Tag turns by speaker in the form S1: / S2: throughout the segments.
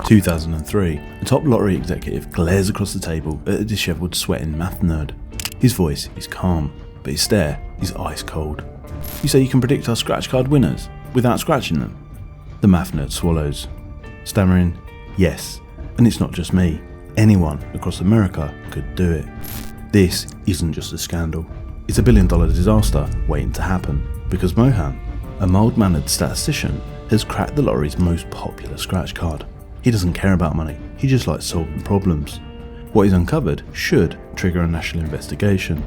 S1: 2003, a top lottery executive glares across the table at a dishevelled, sweating math nerd. His voice is calm, but his stare is ice cold. "You say you can predict our scratch card winners without scratching them?" The math nerd swallows, stammering, "Yes, and it's not just me. Anyone across America could do it." This isn't just a scandal. It's a billion-dollar disaster waiting to happen, because Mohan, a mild-mannered statistician, has cracked the lottery's most popular scratch card. He doesn't care about money, he just likes solving problems. What he's uncovered should trigger a national investigation,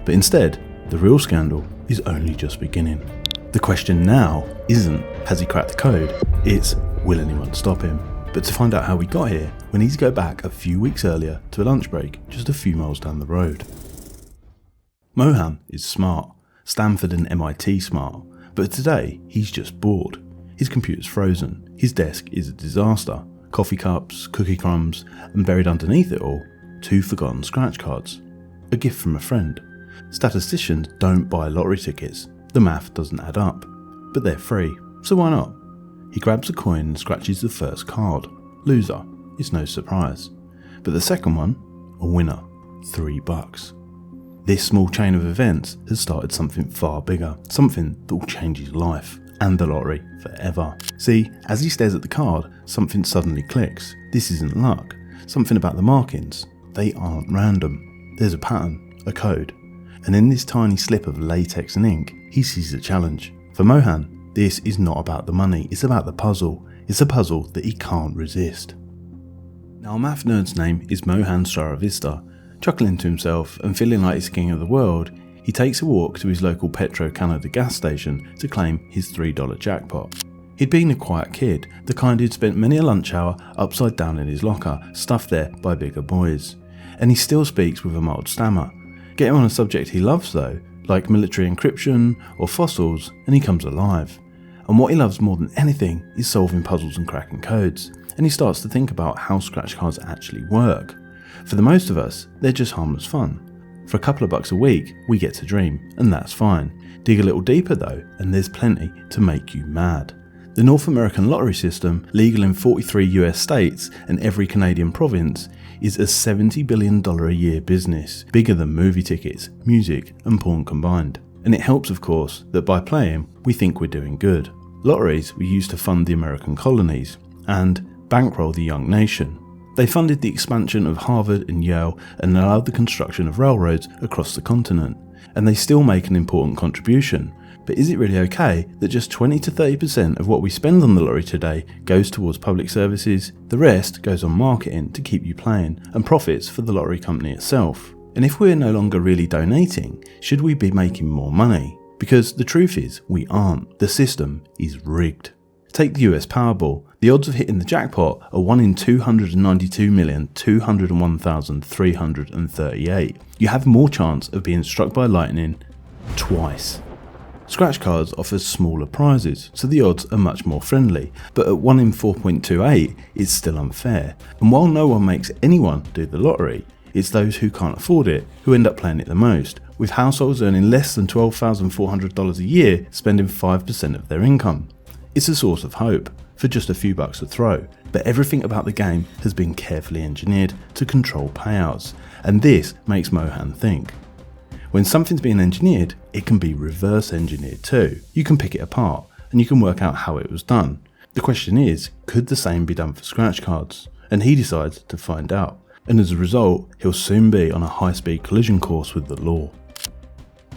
S1: but instead, the real scandal is only just beginning. The question now isn't, has he cracked the code? It's, will anyone stop him? But to find out how we got here, we need to go back a few weeks earlier to a lunch break just a few miles down the road. Mohan is smart, Stanford and MIT smart, but today he's just bored. His computer's frozen, his desk is a disaster, coffee cups, cookie crumbs, and buried underneath it all, 2 forgotten scratch cards. A gift from a friend. Statisticians don't buy lottery tickets, the math doesn't add up, but they're free, so why not? He grabs a coin and scratches the first card. Loser, it's no surprise. But the second one, a winner, $3. This small chain of events has started something far bigger, something that will change his life and the lottery forever. See, as he stares at the card, something suddenly clicks. This isn't luck. Something about the markings. They aren't random. There's a pattern, a code. And in this tiny slip of latex and ink, he sees a challenge. For Mohan, this is not about the money, it's about the puzzle. It's a puzzle that he can't resist. Now, a math nerd's name is Mohan Saravistar. Chuckling to himself and feeling like he's king of the world, he takes a walk to his local Petro-Canada gas station to claim his $3 jackpot. He'd been a quiet kid, the kind who'd spent many a lunch hour upside down in his locker, stuffed there by bigger boys. And he still speaks with a mild stammer. Get him on a subject he loves though, like military encryption or fossils, and he comes alive. And what he loves more than anything is solving puzzles and cracking codes, and he starts to think about how scratch cards actually work. For the most of us, they're just harmless fun. For a couple of bucks a week, we get to dream, and that's fine. Dig a little deeper though, and there's plenty to make you mad. The North American lottery system, legal in 43 US states and every Canadian province, is a $70 billion a year business, bigger than movie tickets, music and porn combined. And it helps of course that by playing, we think we're doing good. Lotteries were used to fund the American colonies and bankroll the young nation. They funded the expansion of Harvard and Yale and allowed the construction of railroads across the continent. And they still make an important contribution. But is it really okay that just 20 to 30% of what we spend on the lottery today goes towards public services? The rest goes on marketing to keep you playing and profits for the lottery company itself. And if we're no longer really donating, should we be making more money? Because the truth is, we aren't. The system is rigged. Take the US Powerball. The odds of hitting the jackpot are 1 in 292,201,338. You have more chance of being struck by lightning twice. Scratch cards offers smaller prizes, so the odds are much more friendly, but at 1 in 4.28 it's still unfair. And while no one makes anyone do the lottery, it's those who can't afford it who end up playing it the most, with households earning less than $12,400 a year spending 5% of their income. It's a source of hope, for just a few bucks a throw, but everything about the game has been carefully engineered to control payouts, and this makes Mohan think. When something's being engineered, it can be reverse engineered too. You can pick it apart, and you can work out how it was done. The question is, could the same be done for scratch cards? And he decides to find out, and as a result, he'll soon be on a high-speed collision course with the law.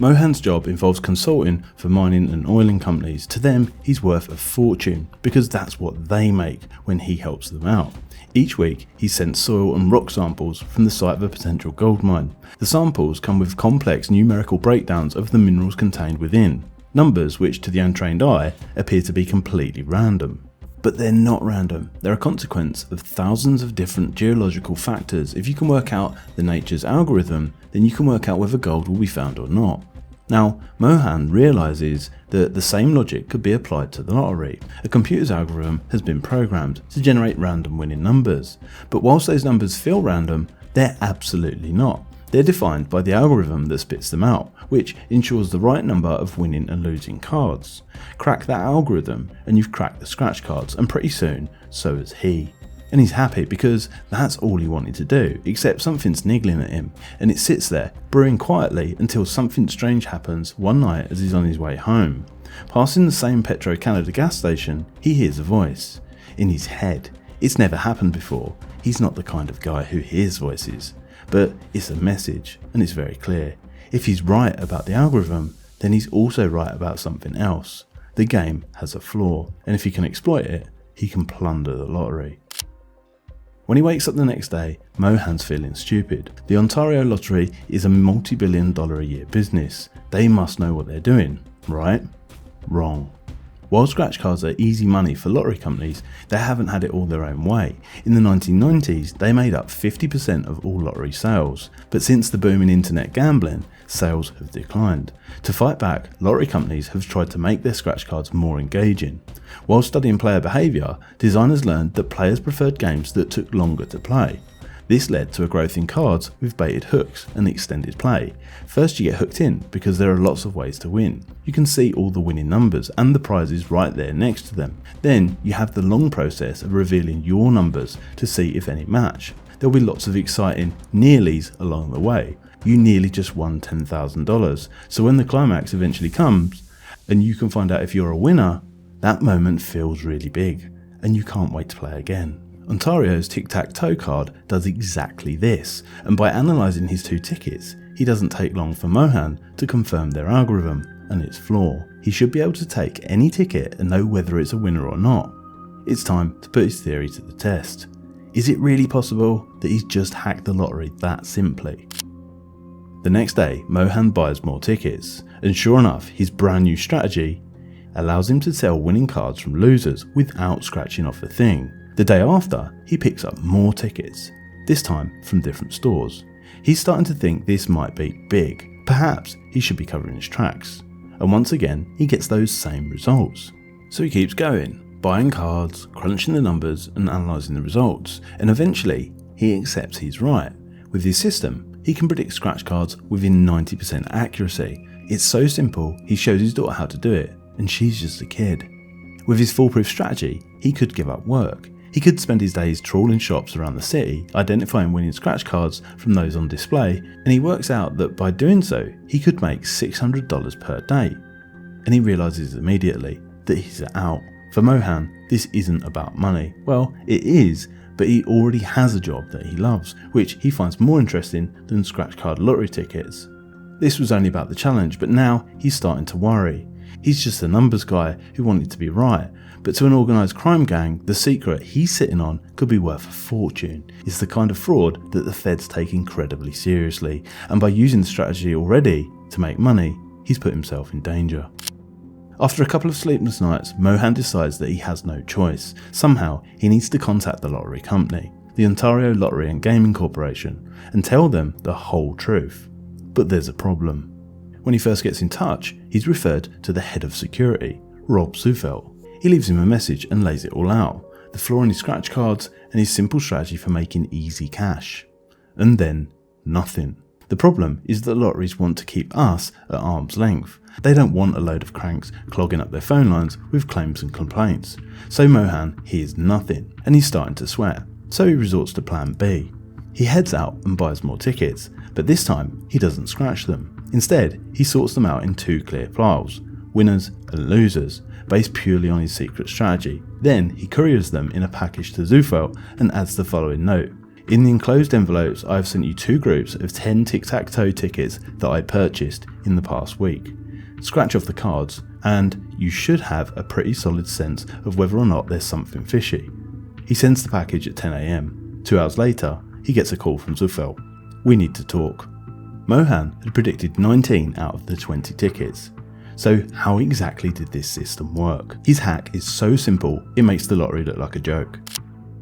S1: Mohan's job involves consulting for mining and oiling companies. To them, he's worth a fortune because that's what they make when he helps them out. Each week, he sends soil and rock samples from the site of a potential gold mine. The samples come with complex numerical breakdowns of the minerals contained within, numbers which to the untrained eye appear to be completely random. But they're not random, they're a consequence of thousands of different geological factors. If you can work out the nature's algorithm, then you can work out whether gold will be found or not. Now, Mohan realises that the same logic could be applied to the lottery. A computer's algorithm has been programmed to generate random winning numbers, but whilst those numbers feel random, they're absolutely not. They're defined by the algorithm that spits them out, which ensures the right number of winning and losing cards. Crack that algorithm and you've cracked the scratch cards, and pretty soon, so has he. And he's happy because that's all he wanted to do, except something's niggling at him, and it sits there, brewing quietly until something strange happens one night as he's on his way home. Passing the same Petro-Canada gas station, he hears a voice. In his head. It's never happened before. He's not the kind of guy who hears voices. But it's a message, and it's very clear. If he's right about the algorithm, then he's also right about something else. The game has a flaw, and if he can exploit it, he can plunder the lottery. When he wakes up the next day, Mohan's feeling stupid. The Ontario Lottery is a multi-billion-dollar a year business. They must know what they're doing, right? Wrong. While scratch cards are easy money for lottery companies, they haven't had it all their own way. In the 1990s, they made up 50% of all lottery sales, but since the boom in internet gambling, sales have declined. To fight back, lottery companies have tried to make their scratch cards more engaging. While studying player behaviour, designers learned that players preferred games that took longer to play. This led to a growth in cards with baited hooks and extended play. First, you get hooked in because there are lots of ways to win. You can see all the winning numbers and the prizes right there next to them. Then you have the long process of revealing your numbers to see if any match. There'll be lots of exciting nearlies along the way. You nearly just won $10,000. So when the climax eventually comes and you can find out if you're a winner, that moment feels really big and you can't wait to play again. Ontario's tic-tac-toe card does exactly this, and by analysing his two tickets, he doesn't take long for Mohan to confirm their algorithm and its flaw. He should be able to take any ticket and know whether it's a winner or not. It's time to put his theory to the test. Is it really possible that he's just hacked the lottery that simply? The next day, Mohan buys more tickets, and sure enough, his brand new strategy allows him to sell winning cards from losers without scratching off a thing. The day after, he picks up more tickets, this time from different stores. He's starting to think this might be big. Perhaps he should be covering his tracks. And once again, he gets those same results. So he keeps going, buying cards, crunching the numbers and analysing the results, and eventually he accepts he's right. With his system, he can predict scratch cards within 90% accuracy. It's so simple, he shows his daughter how to do it, and she's just a kid. With his foolproof strategy, he could give up work. He could spend his days trawling shops around the city, identifying winning scratch cards from those on display, and he works out that by doing so, he could make $600 per day. And he realises immediately that he's out. For Mohan, this isn't about money. Well, it is, but he already has a job that he loves, which he finds more interesting than scratch card lottery tickets. This was only about the challenge, but now he's starting to worry. He's just a numbers guy who wanted to be right, but to an organised crime gang, the secret he's sitting on could be worth a fortune. It's the kind of fraud that the feds take incredibly seriously, and by using the strategy already to make money, he's put himself in danger. After a couple of sleepless nights, Mohan decides that he has no choice. Somehow, he needs to contact the lottery company, the Ontario Lottery and Gaming Corporation, and tell them the whole truth. But there's a problem. When he first gets in touch, he's referred to the head of security, Rob Zufelt. He leaves him a message and lays it all out, the flaw in his scratch cards and his simple strategy for making easy cash. And then, nothing. The problem is that lotteries want to keep us at arm's length. They don't want a load of cranks clogging up their phone lines with claims and complaints. So Mohan hears nothing, and he's starting to sweat. So he resorts to plan B. He heads out and buys more tickets, but this time he doesn't scratch them. Instead, he sorts them out in two clear piles, winners and losers, based purely on his secret strategy. Then he couriers them in a package to Zufelt and adds the following note. In the enclosed envelopes, I have sent you 2 groups of 10 tic-tac-toe tickets that I purchased in the past week. Scratch off the cards and you should have a pretty solid sense of whether or not there's something fishy. He sends the package at 10 AM. 2 hours later, he gets a call from Zufelt. We need to talk. Mohan had predicted 19 out of the 20 tickets. So how exactly did this system work? His hack is so simple, it makes the lottery look like a joke.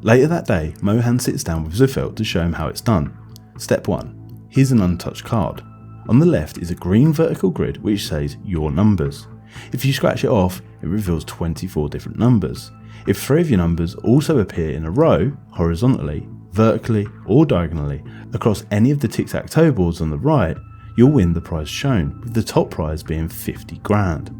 S1: Later that day, Mohan sits down with Zufelt to show him how it's done. Step 1. Here's an untouched card. On the left is a green vertical grid which says your numbers. If you scratch it off, it reveals 24 different numbers. If 3 of your numbers also appear in a row, horizontally, vertically or diagonally, across any of the tic-tac-toe boards on the right, you'll win the prize shown, with the top prize being 50 grand.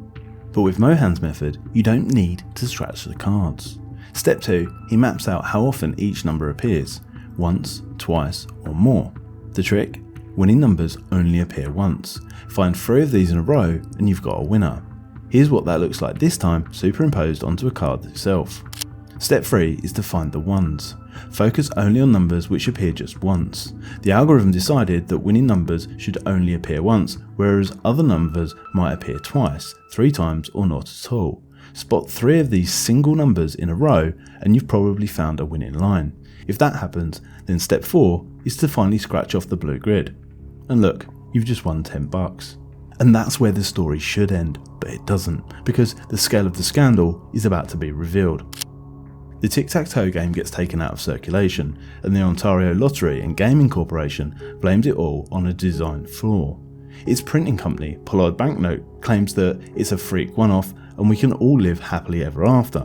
S1: But with Mohan's method, you don't need to scratch the cards. Step 2, he maps out how often each number appears, once, twice or more. The trick? Winning numbers only appear once. Find 3 of these in a row and you've got a winner. Here's what that looks like this time superimposed onto a card itself. Step 3 is to find the ones. Focus only on numbers which appear just once. The algorithm decided that winning numbers should only appear once, whereas other numbers might appear twice, 3 times or not at all. Spot 3 of these single numbers in a row and you've probably found a winning line. If that happens, then step 4 is to finally scratch off the blue grid. And look, you've just won $10. And that's where the story should end, but it doesn't, because the scale of the scandal is about to be revealed. The tic-tac-toe game gets taken out of circulation, and the Ontario Lottery and Gaming Corporation blames it all on a design flaw. Its printing company, Pollard Banknote, claims that it's a freak one-off and we can all live happily ever after,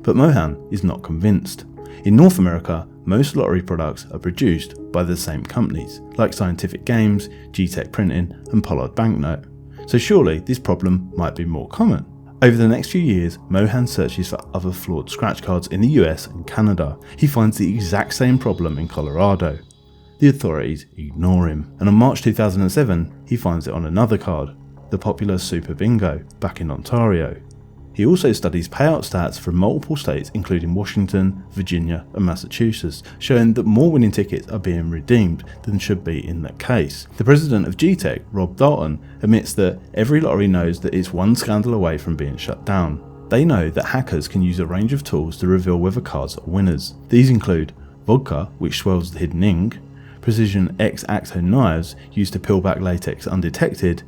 S1: but Mohan is not convinced. In North America, most lottery products are produced by the same companies, like Scientific Games, G-Tech Printing and Pollard Banknote, so surely this problem might be more common. Over the next few years, Mohan searches for other flawed scratch cards in the US and Canada. He finds the exact same problem in Colorado. The authorities ignore him, and on March 2007, he finds it on another card, the popular Super Bingo, back in Ontario. He also studies payout stats from multiple states including Washington, Virginia and Massachusetts, showing that more winning tickets are being redeemed than should be in that case. The president of G-Tech, Rob Dalton, admits that every lottery knows that it's one scandal away from being shut down. They know that hackers can use a range of tools to reveal whether cards are winners. These include vodka, which swells the hidden ink, precision X-Acto knives used to peel back latex undetected,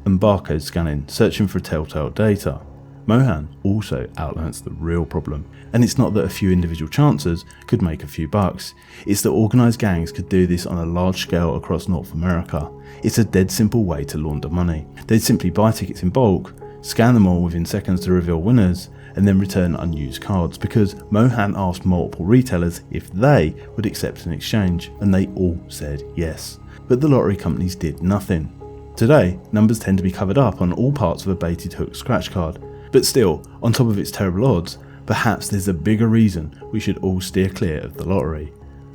S1: and barcode scanning, searching for telltale data. Mohan also outlines the real problem, and it's not that a few individual chancers could make a few bucks, it's that organised gangs could do this on a large scale across North America. It's a dead simple way to launder money. They'd simply buy tickets in bulk, scan them all within seconds to reveal winners, and then return unused cards, because Mohan asked multiple retailers if they would accept an exchange, and they all said yes. But the lottery companies did nothing. Today, numbers tend to be covered up on all parts of a baited hook scratch card, but still, on top of its terrible odds, perhaps there's a bigger reason we should all steer clear of the lottery.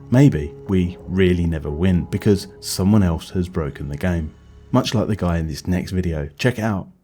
S1: Maybe we really never win because someone else has broken the game. Much like the guy in this next video. Check it out.